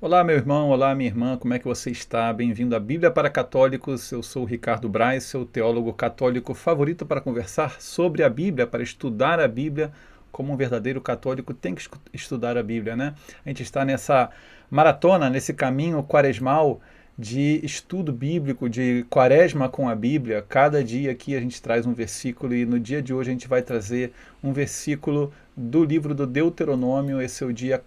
Olá, meu irmão, olá, minha irmã, como é que você está? Bem-vindo à Bíblia para Católicos. Eu sou o Ricardo Braz, seu teólogo católico favorito para conversar sobre a Bíblia, para estudar a Bíblia, como um verdadeiro católico tem que estudar a Bíblia, né? A gente está nessa maratona, nesse caminho quaresmal de estudo bíblico, de quaresma com a Bíblia. Cada dia aqui a gente traz um versículo e no dia de hoje a gente vai trazer um versículo do livro do Deuteronômio. Esse é o dia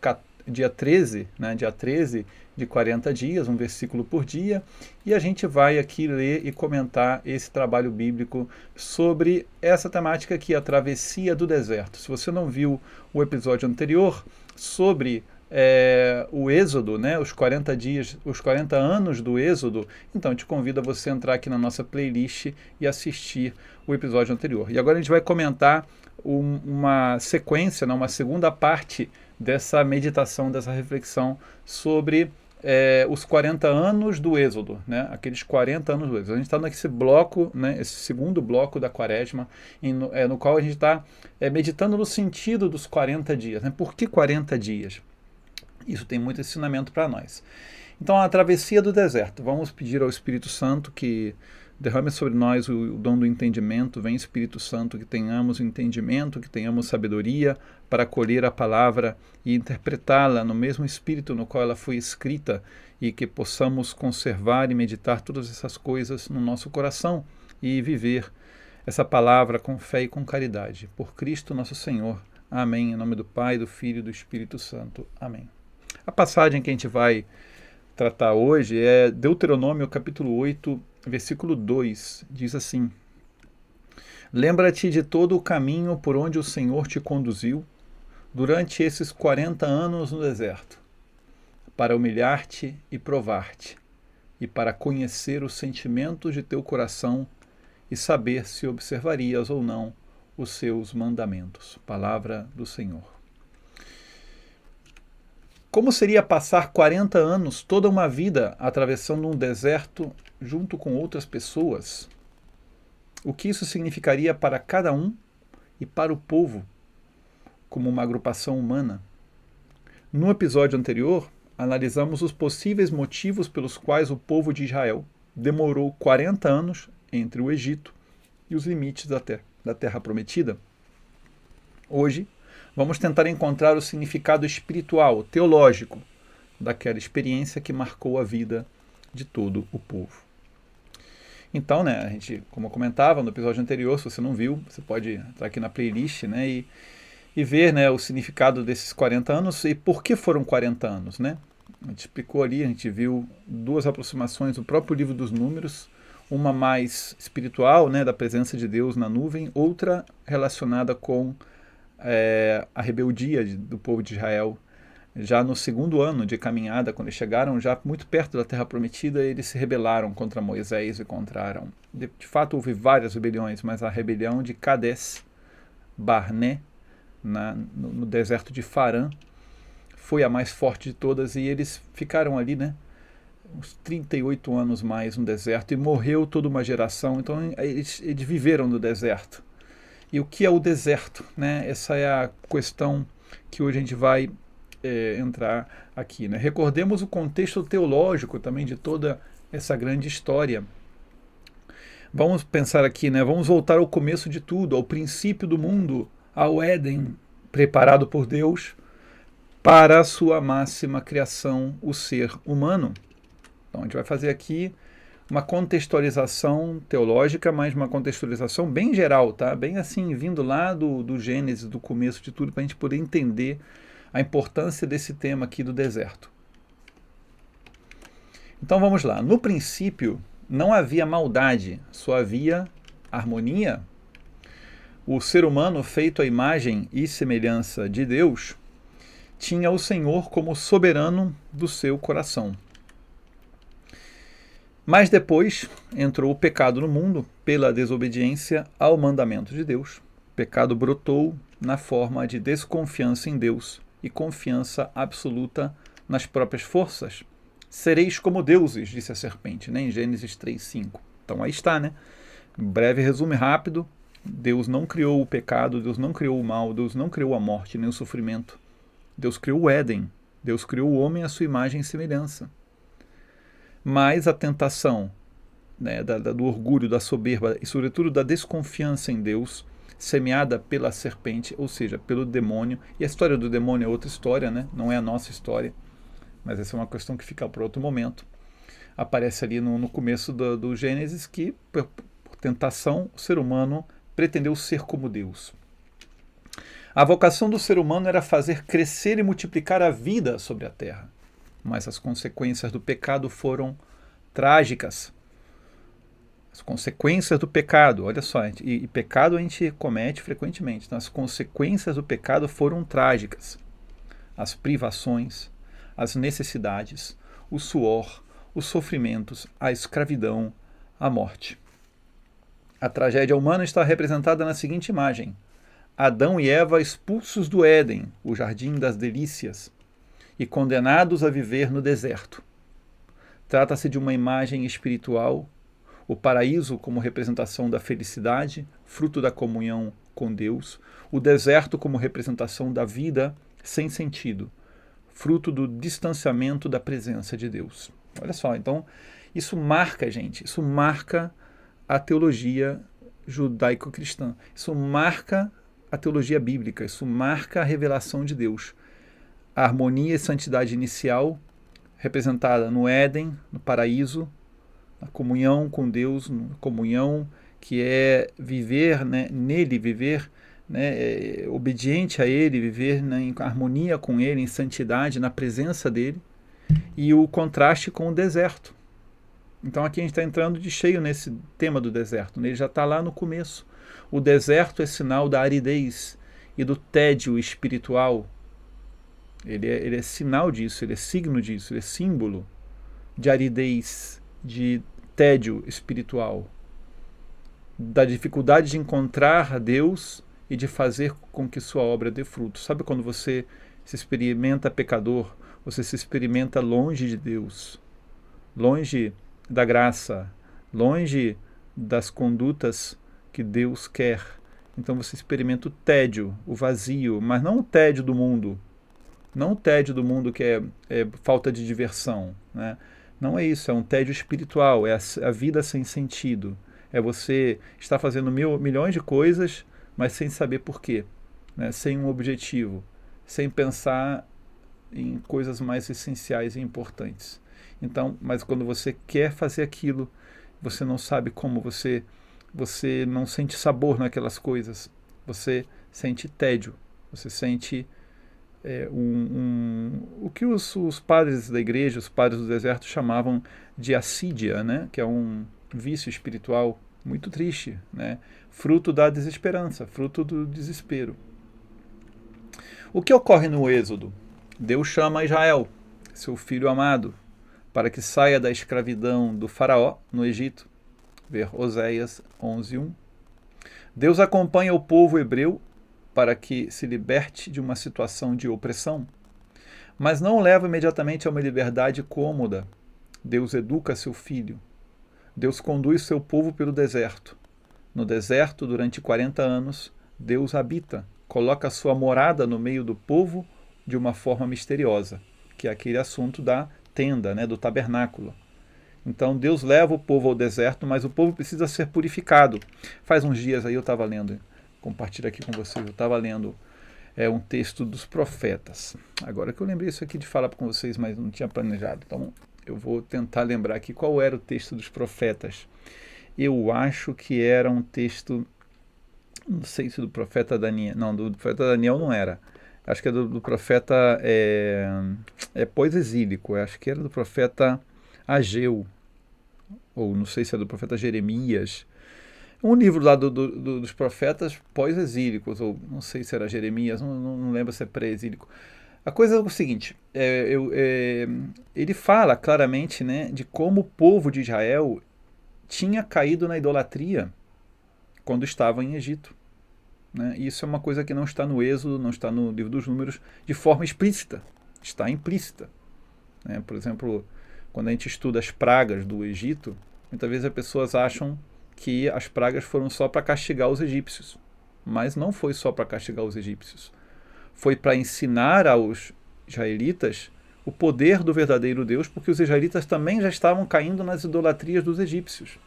13, né, dia 13 de 40 dias, um versículo por dia, e a gente vai aqui ler e comentar esse trabalho bíblico sobre essa temática aqui, a travessia do deserto. Se você não viu o episódio anterior sobre o Êxodo, né, os 40 dias, os 40 anos do Êxodo, então eu te convido a você entrar aqui na nossa playlist e assistir o episódio anterior. E agora a gente vai comentar uma sequência, né, uma segunda parte dessa meditação, dessa reflexão sobre os 40 anos do Êxodo, né? Aqueles 40 anos do Êxodo. A gente está nesse bloco, né? Esse segundo bloco da Quaresma, no qual a gente está meditando no sentido dos 40 dias. Né? Por que 40 dias? Isso tem muito ensinamento para nós. Então, a travessia do deserto. Vamos pedir ao Espírito Santo que derrame sobre nós o dom do entendimento. Vem, Espírito Santo, que tenhamos entendimento, que tenhamos sabedoria para acolher a palavra e interpretá-la no mesmo espírito no qual ela foi escrita, e que possamos conservar e meditar todas essas coisas no nosso coração e viver essa palavra com fé e com caridade. Por Cristo nosso Senhor. Amém. Em nome do Pai, do Filho e do Espírito Santo. Amém. A passagem que a gente vai tratar hoje é Deuteronômio capítulo 8, versículo 2, diz assim: Lembra-te de todo o caminho por onde o Senhor te conduziu durante esses 40 anos no deserto, para humilhar-te e provar-te, e para conhecer os sentimentos de teu coração e saber se observarias ou não os seus mandamentos. Palavra do Senhor. Como seria passar 40 anos, toda uma vida, atravessando um deserto junto com outras pessoas? O que isso significaria para cada um e para o povo, como uma agrupação humana? No episódio anterior, analisamos os possíveis motivos pelos quais o povo de Israel demorou 40 anos entre o Egito e os limites da Terra Prometida. Hoje, vamos tentar encontrar o significado espiritual, teológico, daquela experiência que marcou a vida de todo o povo. Então, né, a gente, como eu comentava no episódio anterior, se você não viu, você pode entrar aqui na playlist, né, e ver, né, o significado desses 40 anos e por que foram 40 anos. Né? A gente explicou ali, a gente viu duas aproximações do próprio livro dos Números, uma mais espiritual, né, da presença de Deus na nuvem, outra relacionada com a rebeldia do povo de Israel. Já no segundo ano de caminhada, quando eles chegaram já muito perto da Terra Prometida, eles se rebelaram contra Moisés e contra Arão. De fato, houve várias rebeliões, mas a rebelião de Cades Barné, no deserto de Farã, foi a mais forte de todas, e eles ficaram ali, né, uns 38 anos mais no deserto, e morreu toda uma geração. Então eles viveram no deserto. E o que é o deserto? Né? Essa é a questão que hoje a gente vai entrar aqui. Né? Recordemos o contexto teológico também de toda essa grande história. Vamos pensar aqui, né? Vamos voltar ao começo de tudo, ao princípio do mundo, ao Éden, preparado por Deus para a sua máxima criação, o ser humano. Então a gente vai fazer aqui uma contextualização teológica, mas uma contextualização bem geral, tá? Bem assim, vindo lá do Gênesis, do começo de tudo, para a gente poder entender a importância desse tema aqui do deserto. Então vamos lá. No princípio, não havia maldade, só havia harmonia. O ser humano, feito à imagem e semelhança de Deus, tinha o Senhor como soberano do seu coração. Mas depois entrou o pecado no mundo pela desobediência ao mandamento de Deus. O pecado brotou na forma de desconfiança em Deus e confiança absoluta nas próprias forças. Sereis como deuses, disse a serpente, né, em Gênesis 3:5. Então aí está, né? Um breve resumo rápido. Deus não criou o pecado, Deus não criou o mal, Deus não criou a morte nem o sofrimento. Deus criou o Éden. Deus criou o homem à sua imagem e semelhança. Mas a tentação, né, do orgulho, da soberba e, sobretudo, da desconfiança em Deus, semeada pela serpente, ou seja, pelo demônio. E a história do demônio é outra história, né? Não é a nossa história, mas essa é uma questão que fica para outro momento. Aparece ali no começo do Gênesis que, por tentação, o ser humano pretendeu ser como Deus. A vocação do ser humano era fazer crescer e multiplicar a vida sobre a terra, mas as consequências do pecado foram trágicas. As consequências do pecado, olha só, e pecado a gente comete frequentemente, então as consequências do pecado foram trágicas. As privações, as necessidades, o suor, os sofrimentos, a escravidão, a morte. A tragédia humana está representada na seguinte imagem: Adão e Eva expulsos do Éden, o jardim das delícias, e condenados a viver no deserto. Trata-se de uma imagem espiritual, o paraíso como representação da felicidade, fruto da comunhão com Deus, o deserto como representação da vida sem sentido, fruto do distanciamento da presença de Deus. Olha só, então isso marca, gente, isso marca a teologia judaico-cristã, isso marca a teologia bíblica, isso marca a revelação de Deus. A harmonia e santidade inicial, representada no Éden, no paraíso, na comunhão com Deus, na comunhão que é viver, né, nele, viver, né, obediente a Ele, viver, né, em harmonia com Ele, em santidade, na presença dEle, e o contraste com o deserto. Então aqui a gente está entrando de cheio nesse tema do deserto, né? Ele já está lá no começo. O deserto é sinal da aridez e do tédio espiritual. Ele é sinal disso, ele é signo disso, ele é símbolo de aridez, de tédio espiritual, da dificuldade de encontrar a Deus e de fazer com que sua obra dê fruto. Sabe quando você se experimenta pecador, você se experimenta longe de Deus, longe da graça, longe das condutas que Deus quer. Então você experimenta o tédio, o vazio, mas não o tédio do mundo, não o tédio do mundo que é falta de diversão, né? Não é isso, é um tédio espiritual, é a vida sem sentido. É você estar fazendo milhões de coisas, mas sem saber por quê, né? Sem um objetivo, sem pensar em coisas mais essenciais e importantes. Então, mas quando você quer fazer aquilo, você não sabe como, você não sente sabor naquelas coisas, você sente tédio, você sente o que os padres da igreja, os padres do deserto chamavam de assídia, né? Que é um vício espiritual muito triste, né? Fruto da desesperança, fruto do desespero. O que ocorre no Êxodo? Deus chama Israel, seu filho amado, para que saia da escravidão do faraó no Egito. Ver Oséias 11:1. Deus acompanha o povo hebreu para que se liberte de uma situação de opressão, mas não o leva imediatamente a uma liberdade cômoda. Deus educa seu filho. Deus conduz seu povo pelo deserto. No deserto, durante 40 anos, Deus habita, coloca sua morada no meio do povo de uma forma misteriosa, que é aquele assunto da tenda, né, do tabernáculo. Então Deus leva o povo ao deserto, mas o povo precisa ser purificado. Faz uns dias aí eu estava lendo, compartilho aqui com vocês, eu estava lendo um texto dos profetas. Agora que eu lembrei isso aqui de falar com vocês, mas não tinha planejado. Então eu vou tentar lembrar aqui qual era o texto dos profetas. Eu acho que era um texto, não sei se do profeta Daniel, não, do profeta Daniel não era. Acho que é do profeta pós-exílico, acho que era do profeta Ageu, ou não sei se é do profeta Jeremias. Um livro lá dos profetas pós-exílicos, ou não sei se era Jeremias, não lembro se é pré-exílico. A coisa é o seguinte, ele fala claramente, né, de como o povo de Israel tinha caído na idolatria quando estava em Egito. Né? Isso é uma coisa que não está no Êxodo, não está no livro dos Números de forma explícita, está implícita. Né? Por exemplo, quando a gente estuda as pragas do Egito, muitas vezes as pessoas acham que as pragas foram só para castigar os egípcios, mas não foi só para castigar os egípcios. Foi para ensinar aos israelitas o poder do verdadeiro Deus, porque os israelitas também já estavam caindo nas idolatrias dos egípcios.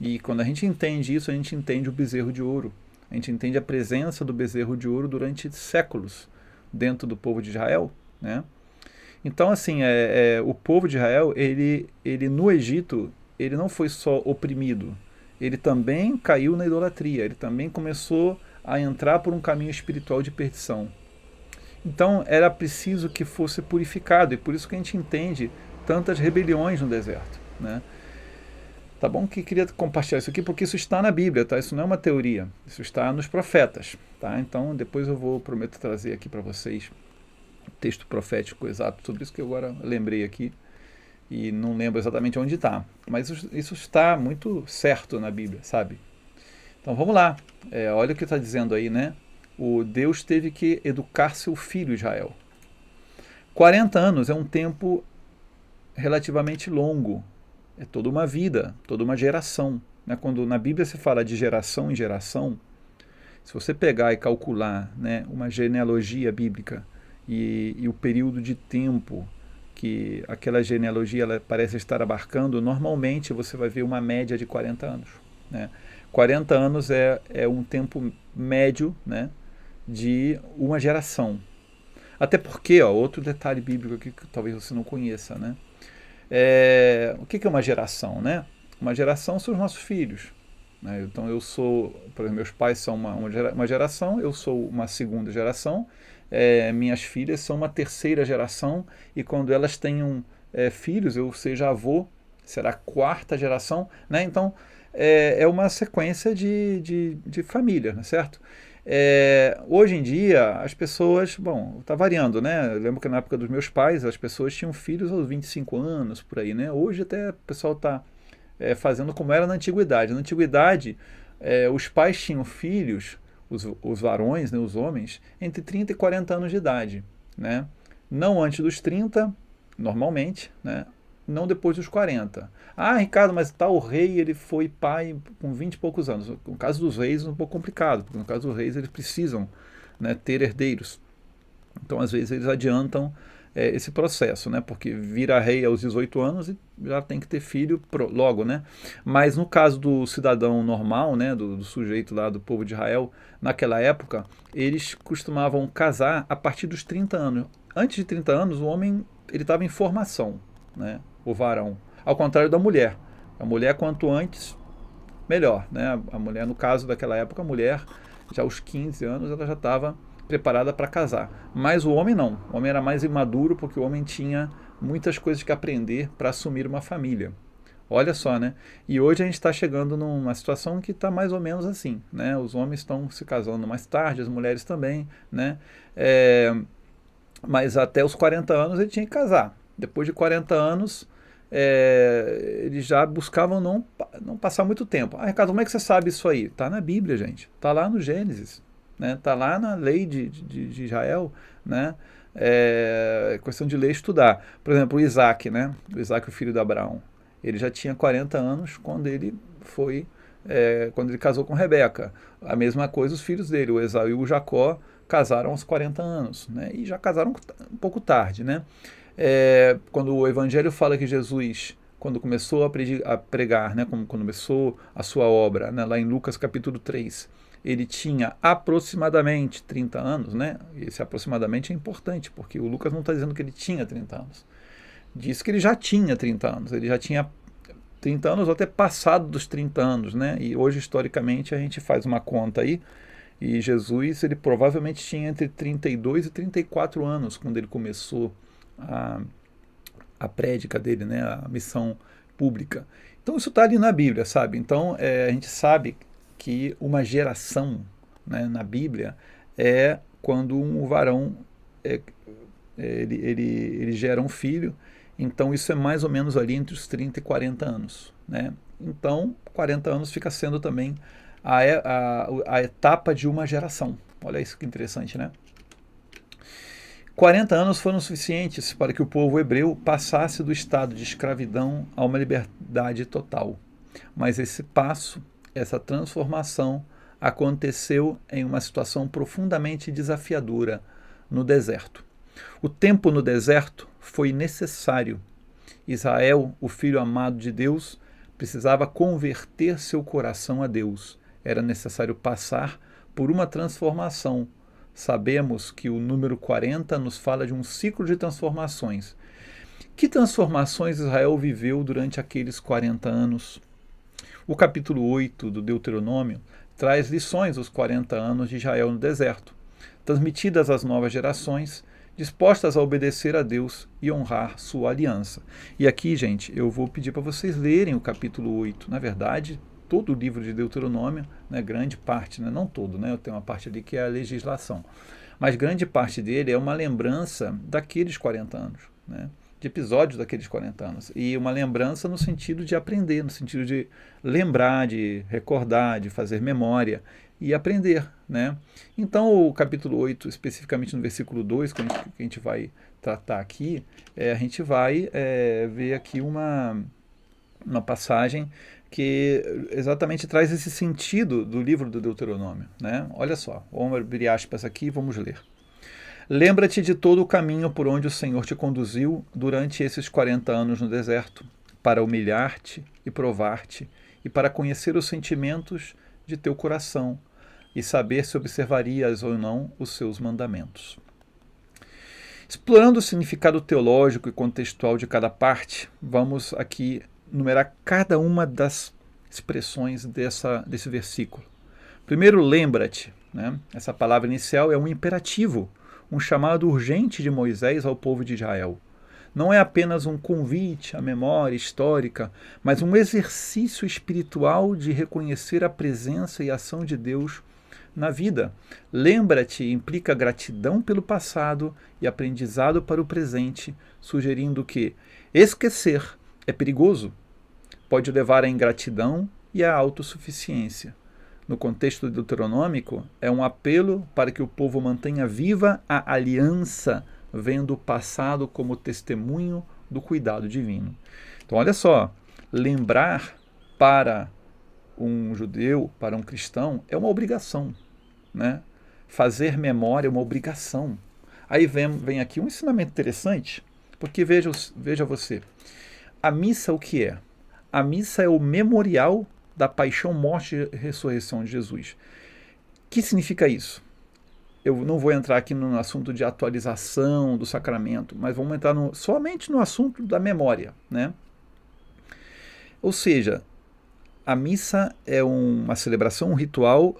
E quando a gente entende isso, a gente entende o bezerro de ouro. A gente entende a presença do bezerro de ouro durante séculos dentro do povo de Israel, né? Então, assim, o povo de Israel, ele no Egito, ele não foi só oprimido, ele também caiu na idolatria, ele também começou a entrar por um caminho espiritual de perdição. Então, era preciso que fosse purificado, e por isso que a gente entende tantas rebeliões no deserto, né? Tá bom? Que queria compartilhar isso aqui, porque isso está na Bíblia, tá? Isso não é uma teoria, isso está nos profetas, tá? Então, depois prometo trazer aqui para vocês texto profético exato sobre isso, que eu agora lembrei aqui e não lembro exatamente onde está, mas isso está muito certo na Bíblia, sabe? Então vamos lá, olha o que está dizendo aí, né? O Deus teve que educar seu filho Israel. 40 anos é um tempo relativamente longo, é toda uma vida, toda uma geração, né? Quando na Bíblia se fala de geração em geração, se você pegar e calcular, né, uma genealogia bíblica e o período de tempo que aquela genealogia ela parece estar abarcando, normalmente você vai ver uma média de 40 anos. Né? 40 anos é um tempo médio, né, de uma geração. Até porque, outro detalhe bíblico aqui que talvez você não conheça, né? O que é uma geração? Né? Uma geração são os nossos filhos. Né? Então eu sou, por exemplo, meus pais são uma geração, eu sou uma segunda geração, minhas filhas são uma terceira geração, e quando elas tenham filhos, eu seja avô, será a quarta geração, né? Então é uma sequência de família, né? Certo? Hoje em dia as pessoas, bom, está variando, né? Eu lembro que na época dos meus pais as pessoas tinham filhos aos 25 anos, por aí, né? Hoje até o pessoal está fazendo como era na antiguidade. Na antiguidade os pais tinham filhos, os varões, né, os homens, entre 30 e 40 anos de idade, né? Não antes dos 30, normalmente, né? Não depois dos 40. Ah, Ricardo, mas tal rei, ele foi pai com 20 e poucos anos. No caso dos reis é um pouco complicado, porque no caso dos reis eles precisam, né, ter herdeiros. Então, às vezes, eles adiantam esse processo, né? Porque vira rei aos 18 anos e já tem que ter filho logo, né? Mas no caso do cidadão normal, né, do sujeito lá do povo de Israel, naquela época, eles costumavam casar a partir dos 30 anos. Antes de 30 anos, o homem ele estava em formação, né? O varão. Ao contrário da mulher. A mulher, quanto antes, melhor, né? A mulher, no caso daquela época, a mulher, já aos 15 anos, ela já estava preparada para casar. Mas o homem não. O homem era mais imaduro porque o homem tinha muitas coisas que aprender para assumir uma família. Olha só, né? E hoje a gente está chegando numa situação que está mais ou menos assim, né? Os homens estão se casando mais tarde, as mulheres também, né? Mas até os 40 anos ele tinha que casar. Depois de 40 anos, eles já buscavam não passar muito tempo. Ah, Ricardo, como é que você sabe isso aí? Está na Bíblia, gente. Está lá no Gênesis. Está lá na lei de Israel, né? Questão de ler e estudar. Por exemplo, o Isaac, né? O Isaac, o filho de Abraão. Ele já tinha 40 anos quando ele quando ele casou com Rebeca. A mesma coisa os filhos dele, o Esaú e o Jacó, casaram aos 40 anos, né? E já casaram um pouco tarde, né? Quando o Evangelho fala que Jesus, quando começou a pregar, né? Quando começou a sua obra, né? Lá em Lucas capítulo 3, ele tinha aproximadamente 30 anos, né? Esse aproximadamente é importante, porque o Lucas não está dizendo que ele tinha 30 anos. Diz que ele já tinha 30 anos, ele já tinha 30 anos ou até passado dos 30 anos, né? E hoje, historicamente, a gente faz uma conta aí, e Jesus, ele provavelmente tinha entre 32 e 34 anos quando ele começou a prédica dele, né? A missão pública. Então isso está ali na Bíblia, sabe? Então a gente sabe que uma geração, né, na Bíblia é quando um varão ele gera um filho. Então isso é mais ou menos ali entre os 30 e 40 anos, né? Então 40 anos fica sendo também a etapa de uma geração. Olha isso que interessante, né? 40 anos foram suficientes para que o povo hebreu passasse do estado de escravidão a uma liberdade total. Mas esse passo, essa transformação, aconteceu em uma situação profundamente desafiadora no deserto. O tempo no deserto foi necessário. Israel, o filho amado de Deus, precisava converter seu coração a Deus. Era necessário passar por uma transformação. Sabemos que o número 40 nos fala de um ciclo de transformações. Que transformações Israel viveu durante aqueles 40 anos? O capítulo 8 do Deuteronômio traz lições dos 40 anos de Israel no deserto, transmitidas às novas gerações, dispostas a obedecer a Deus e honrar sua aliança. E aqui, gente, eu vou pedir para vocês lerem o capítulo 8. Na verdade, todo o livro de Deuteronômio, né, grande parte, né, não todo, né, eu tenho uma parte ali que é a legislação, mas grande parte dele é uma lembrança daqueles 40 anos, né, de episódios daqueles 40 anos. E uma lembrança no sentido de aprender, no sentido de lembrar, de recordar, de fazer memória e aprender, né? Então, o capítulo 8, especificamente no versículo 2, que a gente vai tratar aqui, a gente vai ver aqui uma passagem que exatamente traz esse sentido do livro do Deuteronômio, né? Olha só, vamos abrir aspas aqui e vamos ler. Lembra-te de todo o caminho por onde o Senhor te conduziu durante esses 40 anos no deserto, para humilhar-te e provar-te, e para conhecer os sentimentos de teu coração, e saber se observarias ou não os seus mandamentos. Explorando o significado teológico e contextual de cada parte, vamos aqui numerar cada uma das expressões desse versículo. Primeiro, lembra-te, né? Essa palavra inicial é um imperativo, um chamado urgente de Moisés ao povo de Israel. Não é apenas um convite à memória histórica, mas um exercício espiritual de reconhecer a presença e ação de Deus na vida. Lembra-te implica gratidão pelo passado e aprendizado para o presente, sugerindo que esquecer é perigoso, pode levar à ingratidão e à autossuficiência. No contexto deuteronômico, é um apelo para que o povo mantenha viva a aliança, vendo o passado como testemunho do cuidado divino. Então, olha só, lembrar para um judeu, para um cristão, é uma obrigação, né? Fazer memória é uma obrigação. Aí vem aqui um ensinamento interessante, porque veja você, a missa o que é? A missa é o memorial da paixão, morte e ressurreição de Jesus. O que significa isso? Eu não vou entrar aqui no assunto de atualização do sacramento, mas vamos entrar somente no assunto da memória, né? Ou seja, a missa é uma celebração, um ritual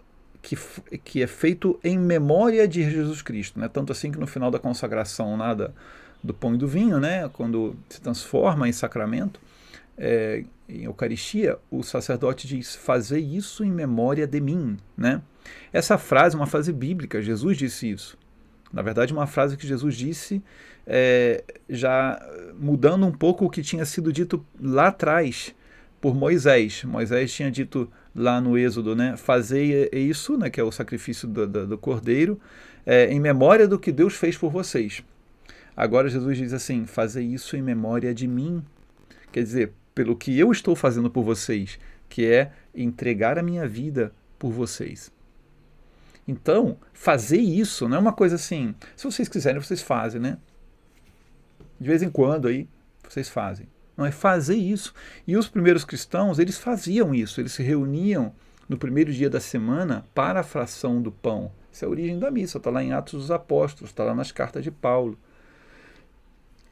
que é feito em memória de Jesus Cristo, né? Tanto assim que no final da consagração do pão e do vinho, né? Quando se transforma em sacramento, em Eucaristia, o sacerdote diz: fazer isso em memória de mim, né? Essa frase é uma frase bíblica, Jesus disse isso. Na verdade, uma frase que Jesus disse já mudando um pouco o que tinha sido dito lá atrás por Moisés. Moisés tinha dito lá no Êxodo, né, fazer isso, né, que é o sacrifício do cordeiro, em memória do que Deus fez por vocês. Agora Jesus diz assim: fazer isso em memória de mim. Quer dizer, pelo que eu estou fazendo por vocês, que é entregar a minha vida por vocês. Então, fazer isso não é uma coisa assim, se vocês quiserem, vocês fazem, né? De vez em quando aí, vocês fazem. Não, é fazer isso. E os primeiros cristãos, eles faziam isso, eles se reuniam no primeiro dia da semana para a fração do pão. Essa é a origem da missa, está lá em Atos dos Apóstolos, está lá nas cartas de Paulo.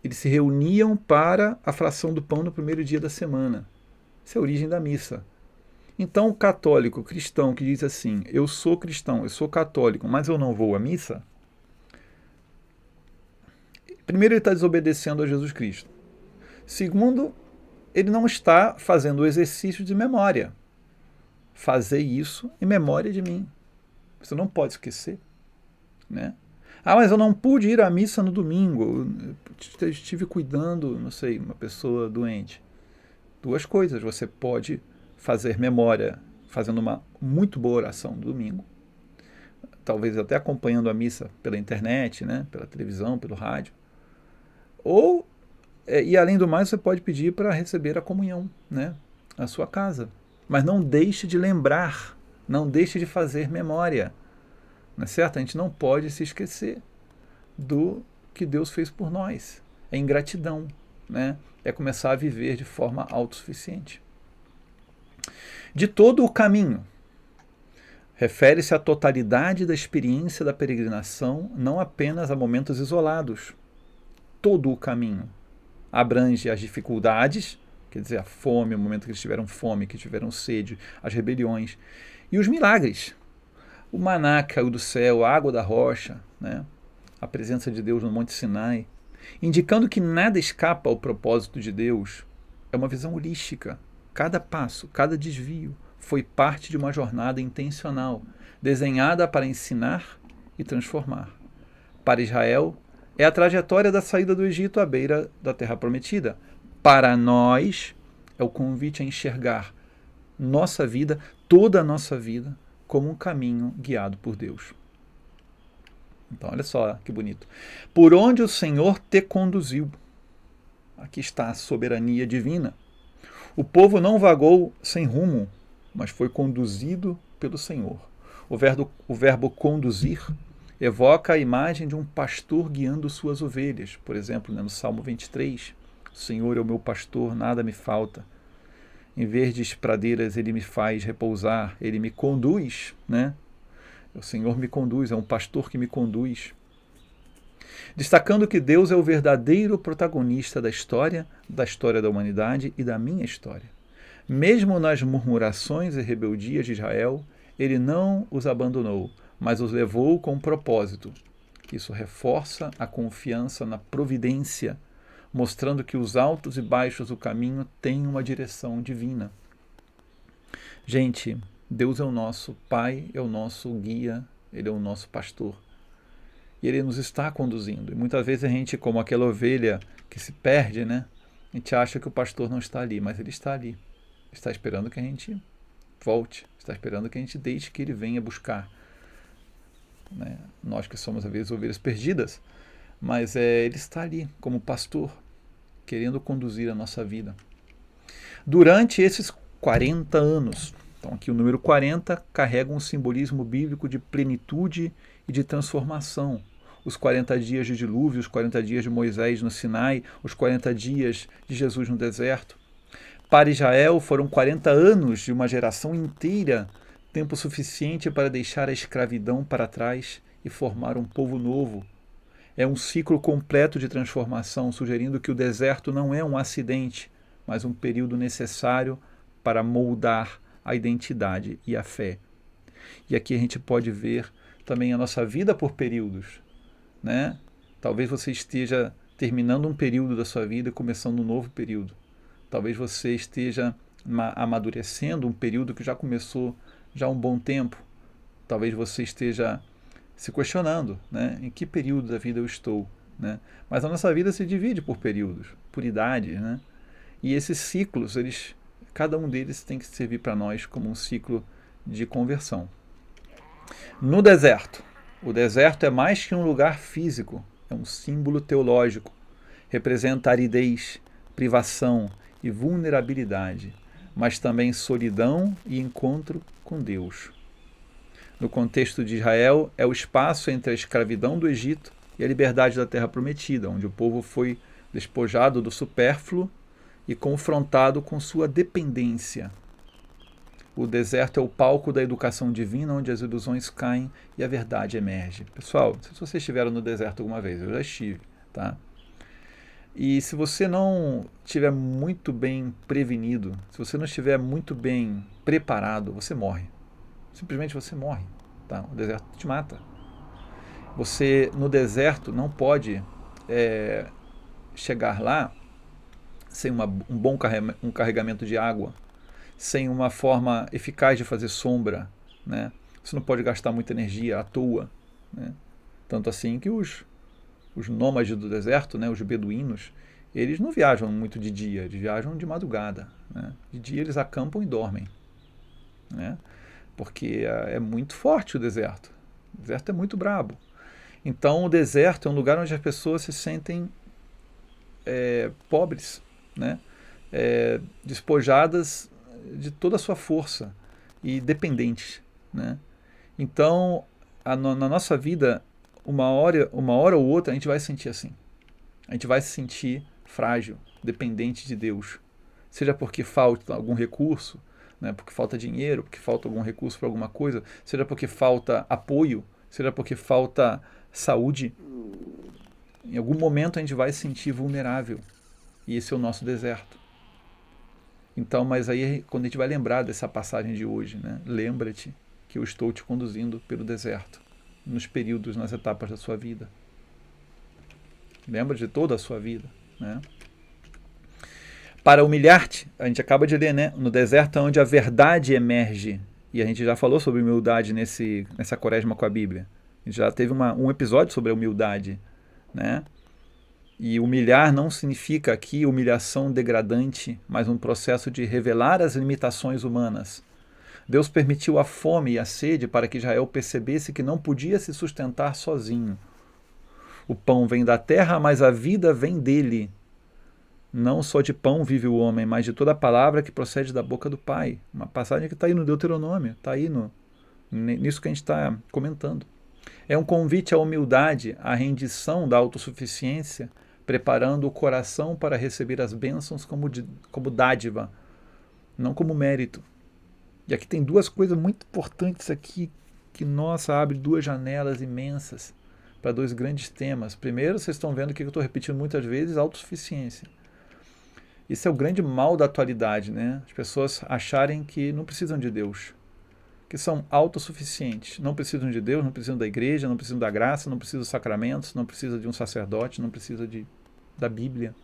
Eles se reuniam para a fração do pão no primeiro dia da semana. Essa é a origem da missa. Então, o católico, o cristão que diz assim: eu sou cristão, eu sou católico, mas eu não vou à missa, primeiro, ele está desobedecendo a Jesus Cristo. Segundo, ele não está fazendo o exercício de memória. Fazer isso em memória de mim. Você não pode esquecer, né? Ah, mas eu não pude ir à missa no domingo. Eu estive cuidando, não sei, uma pessoa doente. Duas coisas. Você pode fazer memória fazendo uma muito boa oração no domingo. Talvez até acompanhando a missa pela internet, né? Pela televisão, pelo rádio. Ou, e além do mais, você pode pedir para receber a comunhão, né? Na sua casa. Mas não deixe de lembrar, não deixe de fazer memória. Não é certo? A gente não pode se esquecer do que Deus fez por nós. é ingratidão, né? É começar a viver de forma autossuficiente. De todo o caminho, refere-se à totalidade da experiência da peregrinação, não apenas a momentos isolados. Todo o caminho abrange as dificuldades, quer dizer, a fome, o momento que eles tiveram fome, que tiveram sede, as rebeliões, e os milagres. O maná caiu do céu, a água da rocha, né? A presença de Deus no Monte Sinai, indicando que nada escapa ao propósito de Deus. É uma visão holística. Cada passo, cada desvio foi parte de uma jornada intencional, desenhada para ensinar e transformar. Para Israel, é a trajetória da saída do Egito à beira da Terra Prometida. Para nós, é o convite a enxergar nossa vida, toda a nossa vida, como um caminho guiado por Deus. Então, olha só que bonito. Por onde o Senhor te conduziu. Aqui está a soberania divina. O povo não vagou sem rumo, mas foi conduzido pelo Senhor. O verbo conduzir evoca a imagem de um pastor guiando suas ovelhas. Por exemplo, no Salmo 23, o Senhor é o meu pastor, nada me falta. Em verdes pradeiras ele me faz repousar, ele me conduz, né? O Senhor me conduz, é um pastor que me conduz. Destacando que Deus é o verdadeiro protagonista da história da humanidade e da minha história. Mesmo nas murmurações e rebeldias de Israel, ele não os abandonou, mas os levou com um propósito. Isso reforça a confiança na providência, mostrando que os altos e baixos do caminho têm uma direção divina. Gente, Deus é o nosso Pai, é o nosso guia, Ele é o nosso pastor. E Ele nos está conduzindo. E muitas vezes a gente, como aquela ovelha que se perde, né? A gente acha que o pastor não está ali, mas ele está ali. Está esperando que a gente volte, está esperando que a gente deixe que Ele venha buscar. Né? Nós que somos, às vezes, ovelhas perdidas, mas Ele está ali como pastor, querendo conduzir a nossa vida. Durante esses 40 anos, então aqui o número 40 carrega um simbolismo bíblico de plenitude e de transformação. Os 40 dias de dilúvio, os 40 dias de Moisés no Sinai, os 40 dias de Jesus no deserto. Para Israel foram 40 anos de uma geração inteira, tempo suficiente para deixar a escravidão para trás e formar um povo novo. É um ciclo completo de transformação, sugerindo que o deserto não é um acidente, mas um período necessário para moldar a identidade e a fé. E aqui a gente pode ver também a nossa vida por períodos, né? Talvez você esteja terminando um período da sua vida e começando um novo período. Talvez você esteja amadurecendo um período que já começou já há um bom tempo. Talvez você esteja se questionando, né? Em que período da vida eu estou, né? Mas a nossa vida se divide por períodos, por idades, né? E esses ciclos, cada um deles tem que servir para nós como um ciclo de conversão. No deserto, o deserto é mais que um lugar físico, é um símbolo teológico. Representa aridez, privação e vulnerabilidade, mas também solidão e encontro com Deus. No contexto de Israel, é o espaço entre a escravidão do Egito e a liberdade da Terra Prometida, onde o povo foi despojado do supérfluo e confrontado com sua dependência. O deserto é o palco da educação divina, onde as ilusões caem e a verdade emerge. Pessoal, se vocês estiveram no deserto alguma vez, eu já estive, tá? E se você não estiver muito bem prevenido, se você não estiver muito bem preparado, você morre. Simplesmente você morre, tá? O deserto te mata. Você, no deserto, não pode chegar lá sem um bom carregamento de água, sem uma forma eficaz de fazer sombra, né? Você não pode gastar muita energia à toa, né? Tanto assim que os nômades do deserto, né, os beduínos, eles não viajam muito de dia, eles viajam de madrugada, né? De dia eles acampam e dormem, né? Porque é muito forte o deserto. O deserto é muito brabo. Então o deserto é um lugar onde as pessoas se sentem pobres, né? Despojadas de toda a sua força e dependentes, né? Então na nossa vida, uma hora ou outra a gente vai sentir assim. A gente vai se sentir frágil, dependente de Deus. Seja porque falta algum recurso, né, porque falta dinheiro, porque falta algum recurso para alguma coisa, seja porque falta apoio, seja porque falta saúde. Em algum momento a gente vai se sentir vulnerável. E esse é o nosso deserto. Então, mas aí quando a gente vai lembrar dessa passagem de hoje, né, lembra-te que eu estou te conduzindo pelo deserto, nos períodos, nas etapas da sua vida. Lembra de toda a sua vida, né? Para humilhar-te, a gente acaba de ler, né? No deserto é onde a verdade emerge. E a gente já falou sobre humildade nessa quaresma com a Bíblia. A gente já teve um episódio sobre a humildade, né? E humilhar não significa aqui humilhação degradante, mas um processo de revelar as limitações humanas. Deus permitiu a fome e a sede para que Israel percebesse que não podia se sustentar sozinho. O pão vem da terra, mas a vida vem dele. Não só de pão vive o homem, mas de toda a palavra que procede da boca do Pai. Uma passagem que está aí no Deuteronômio, está aí nisso que a gente está comentando. É um convite à humildade, à rendição da autossuficiência, preparando o coração para receber as bênçãos como dádiva, não como mérito. E aqui tem duas coisas muito importantes aqui, que, nossa, abre duas janelas imensas para dois grandes temas. Primeiro, vocês estão vendo que eu estou repetindo muitas vezes, autossuficiência. Isso é o grande mal da atualidade, né? As pessoas acharem que não precisam de Deus, que são autossuficientes, não precisam de Deus, não precisam da igreja, não precisam da graça, não precisam dos sacramentos, não precisam de um sacerdote, não precisam da Bíblia.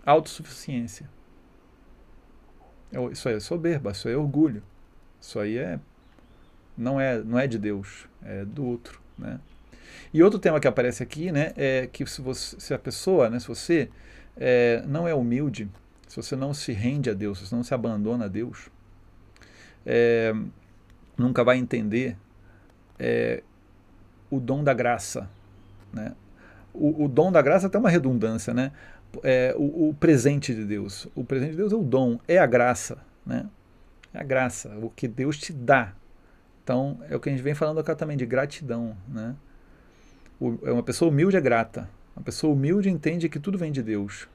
Autossuficiência. Isso aí é soberba, isso aí é orgulho. Isso aí não é de Deus, é do outro, né? E outro tema que aparece aqui, né, é que se a pessoa, né, se você não é humilde, se você não se rende a Deus, se você não se abandona a Deus, nunca vai entender o dom da graça, né? O dom da graça tem uma redundância, né? O presente de Deus. O presente de Deus é o dom, é a graça, né? É a graça, o que Deus te dá. Então, é o que a gente vem falando aqui também, de gratidão, né? Uma pessoa humilde é grata. Uma pessoa humilde entende que tudo vem de Deus,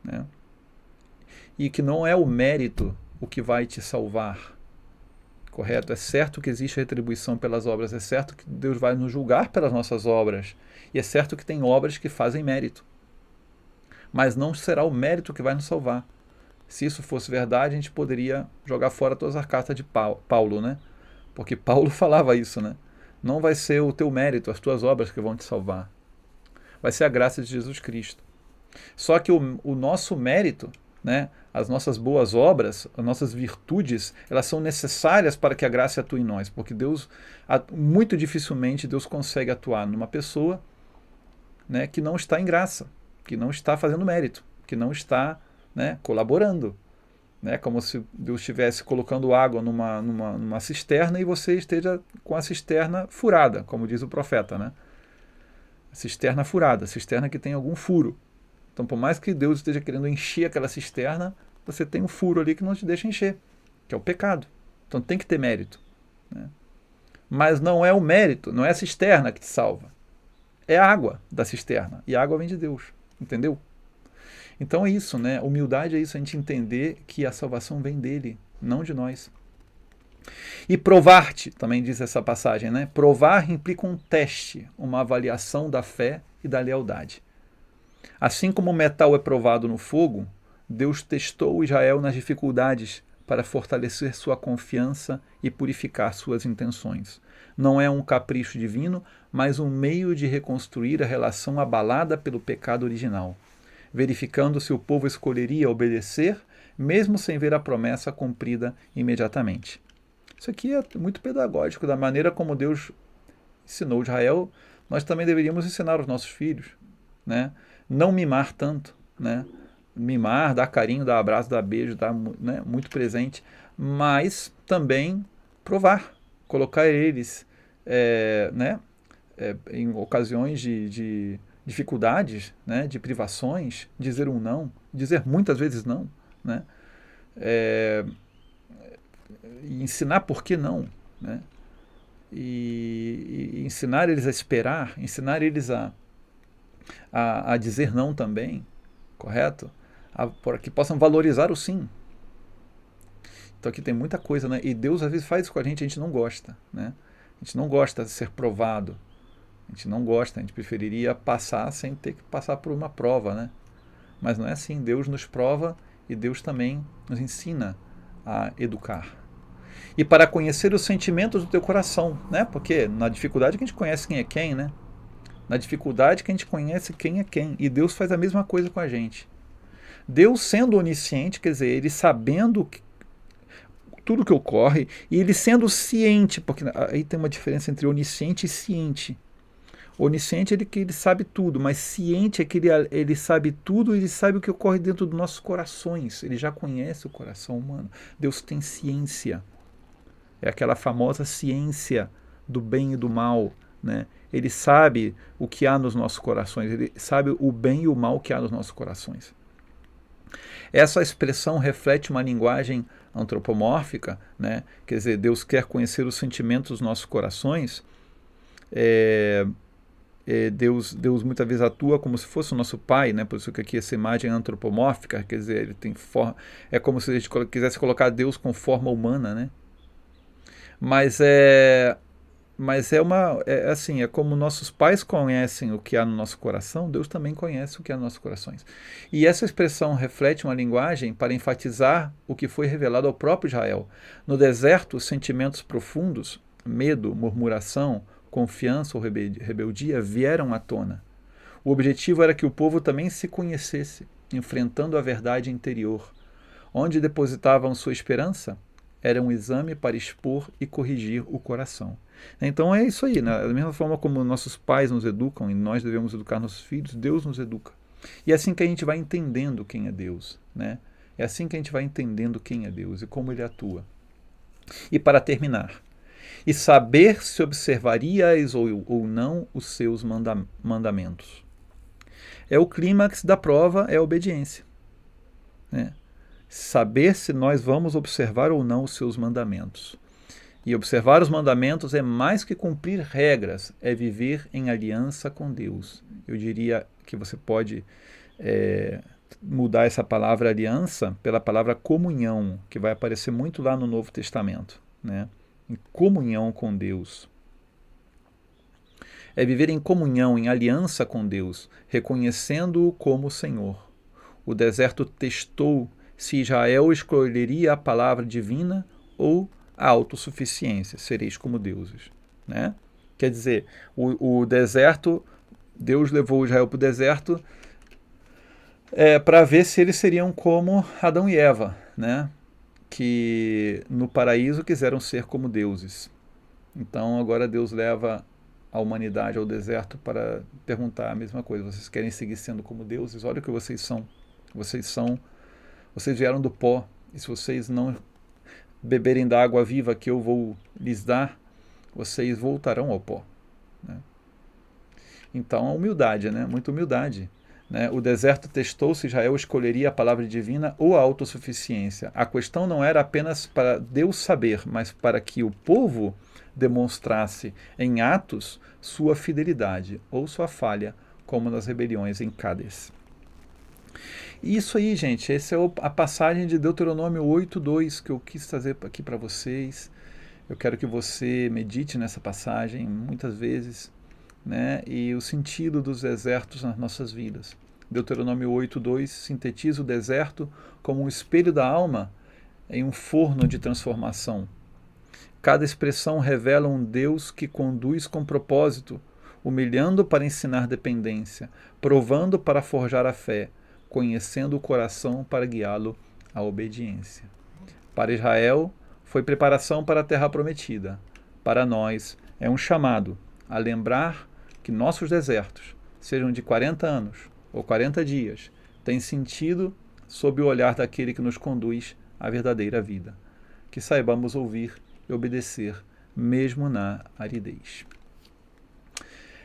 né? E que não é o mérito o que vai te salvar. Correto? É certo que existe retribuição pelas obras, é certo que Deus vai nos julgar pelas nossas obras, e é certo que tem obras que fazem mérito. Mas não será o mérito que vai nos salvar. Se isso fosse verdade, a gente poderia jogar fora todas as cartas de Paulo, né? Porque Paulo falava isso, né? Não vai ser o teu mérito, as tuas obras que vão te salvar. Vai ser a graça de Jesus Cristo. Só que o nosso mérito, né, as nossas boas obras, as nossas virtudes, elas são necessárias para que a graça atue em nós, porque Deus, muito dificilmente Deus consegue atuar numa pessoa, né, que não está em graça, que não está fazendo mérito, que não está, né, colaborando. Né, como se Deus estivesse colocando água numa cisterna e você esteja com a cisterna furada, como diz o profeta, né? Cisterna furada, cisterna que tem algum furo. Então, por mais que Deus esteja querendo encher aquela cisterna, você tem um furo ali que não te deixa encher, que é o pecado. Então tem que ter mérito, né? Mas não é o mérito, não é a cisterna que te salva. É a água da cisterna. E a água vem de Deus. Entendeu? Então é isso, né? Humildade é isso, a gente entender que a salvação vem dele, não de nós. E provar-te, também diz essa passagem, né? Provar implica um teste, uma avaliação da fé e da lealdade. Assim como o metal é provado no fogo, Deus testou Israel nas dificuldades para fortalecer sua confiança e purificar suas intenções. Não é um capricho divino, mas um meio de reconstruir a relação abalada pelo pecado original, verificando se o povo escolheria obedecer, mesmo sem ver a promessa cumprida imediatamente. Isso aqui é muito pedagógico, da maneira como Deus ensinou Israel, nós também deveríamos ensinar aos nossos filhos, né? Não mimar tanto, né? Mimar, dar carinho, dar abraço, dar beijo, dar, né, muito presente, mas também provar, colocar eles né, em ocasiões de dificuldades, né, de privações, dizer um não, dizer muitas vezes não, né, e ensinar por que não, né, e ensinar eles a esperar, ensinar eles a a dizer não também, correto? Para que possam valorizar o sim. Então aqui tem muita coisa, né? E Deus às vezes faz isso com a gente não gosta, né? A gente não gosta de ser provado. A gente não gosta, a gente preferiria passar sem ter que passar por uma prova, né? Mas não é assim, Deus nos prova e Deus também nos ensina a educar. E para conhecer os sentimentos do teu coração, né? Porque na dificuldade que a gente conhece quem é quem, né? Na dificuldade que a gente conhece quem é quem. E Deus faz a mesma coisa com a gente. Deus sendo onisciente, quer dizer, ele sabendo tudo que ocorre e ele sendo ciente, porque aí tem uma diferença entre onisciente e ciente. Onisciente é que ele sabe tudo, mas ciente é que ele sabe tudo e ele sabe o que ocorre dentro dos nossos corações. Ele já conhece o coração humano. Deus tem ciência. É aquela famosa ciência do bem e do mal, né? Ele sabe o que há nos nossos corações, ele sabe o bem e o mal que há nos nossos corações. Essa expressão reflete uma linguagem antropomórfica, né? Quer dizer, Deus quer conhecer os sentimentos dos nossos corações. Deus muitas vezes atua como se fosse o nosso pai, né? Por isso que aqui essa imagem é antropomórfica, quer dizer, ele tem forma, é como se a gente quisesse colocar Deus com forma humana, né? Mas assim, é como nossos pais conhecem o que há no nosso coração, Deus também conhece o que há nos nossos corações. E essa expressão reflete uma linguagem para enfatizar o que foi revelado ao próprio Israel. No deserto, os sentimentos profundos, medo, murmuração, confiança ou rebeldia vieram à tona. O objetivo era que o povo também se conhecesse, enfrentando a verdade interior. Onde depositavam sua esperança? Era um exame para expor e corrigir o coração. Então é isso aí, né? Da mesma forma como nossos pais nos educam e nós devemos educar nossos filhos, Deus nos educa. E é assim que a gente vai entendendo quem é Deus, né? É assim que a gente vai entendendo quem é Deus e como ele atua. E para terminar, e saber se observarias ou não os seus mandamentos. É o clímax da prova, é a obediência, né? Saber se nós vamos observar ou não os seus mandamentos. E observar os mandamentos é mais que cumprir regras, é viver em aliança com Deus. Eu diria que você pode mudar essa palavra aliança pela palavra comunhão, que vai aparecer muito lá no Novo Testamento, né? Em comunhão com Deus. É viver em comunhão, em aliança com Deus, reconhecendo-o como Senhor. O deserto testou se Israel escolheria a palavra divina ou a autossuficiência, sereis como deuses, né? Quer dizer, o deserto, Deus levou Israel para o deserto para ver se eles seriam como Adão e Eva, né? Que no paraíso quiseram ser como deuses. Então agora Deus leva a humanidade ao deserto para perguntar a mesma coisa. Vocês querem seguir sendo como deuses? Olha o que vocês são. Vocês vieram do pó, e se vocês não beberem da água viva que eu vou lhes dar, vocês voltarão ao pó, né? Então a humildade, né? Muita humildade, né? O deserto testou se Israel escolheria a palavra divina ou a autossuficiência. A questão não era apenas para Deus saber, mas para que o povo demonstrasse em atos sua fidelidade ou sua falha, como nas rebeliões em Cádiz. Isso aí, gente, essa é a passagem de Deuteronômio 8:2 que eu quis trazer aqui para vocês. Eu quero que você medite nessa passagem muitas vezes, né? E o sentido dos desertos nas nossas vidas. Deuteronômio 8:2 sintetiza o deserto como um espelho da alma em um forno de transformação. Cada expressão revela um Deus que conduz com propósito, humilhando para ensinar dependência, provando para forjar a fé, conhecendo o coração para guiá-lo à obediência. Para Israel, foi preparação para a terra prometida. Para nós, é um chamado a lembrar que nossos desertos, sejam de 40 anos ou 40 dias, têm sentido sob o olhar daquele que nos conduz à verdadeira vida. Que saibamos ouvir e obedecer, mesmo na aridez.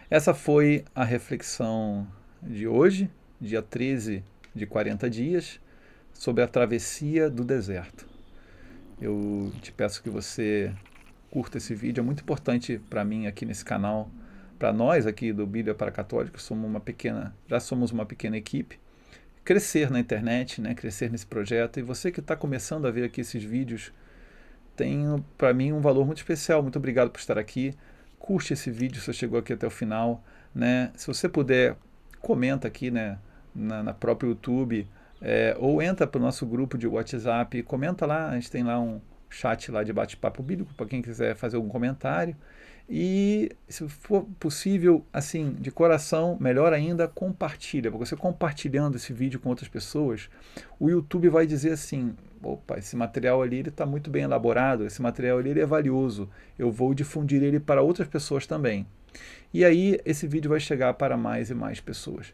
Essa foi a reflexão de hoje, dia 13 de 40 dias, sobre a travessia do deserto. Eu te peço que você curta esse vídeo, é muito importante para mim aqui nesse canal, para nós aqui do Bíblia para Católicos, já somos uma pequena equipe, crescer na internet, né, crescer nesse projeto. E você que está começando a ver aqui esses vídeos, tem para mim um valor muito especial. Muito obrigado por estar aqui. Curte esse vídeo se você chegou aqui até o final, né? Se você puder, comenta aqui, né, na própria YouTube, ou entra para o nosso grupo de WhatsApp, comenta lá, a gente tem lá um chat lá de bate-papo bíblico para quem quiser fazer algum comentário. E se for possível, assim, de coração, melhor ainda, compartilha. Porque você compartilhando esse vídeo com outras pessoas, o YouTube vai dizer assim: opa, esse material ali está muito bem elaborado, esse material ali ele é valioso, eu vou difundir ele para outras pessoas também. E aí esse vídeo vai chegar para mais e mais pessoas.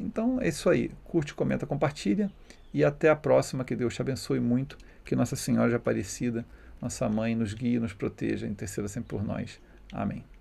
Então é isso aí. Curte, comenta, compartilha. E até a próxima. Que Deus te abençoe muito. Que Nossa Senhora de Aparecida, nossa mãe, nos guie, nos proteja, interceda sempre por nós. Amém.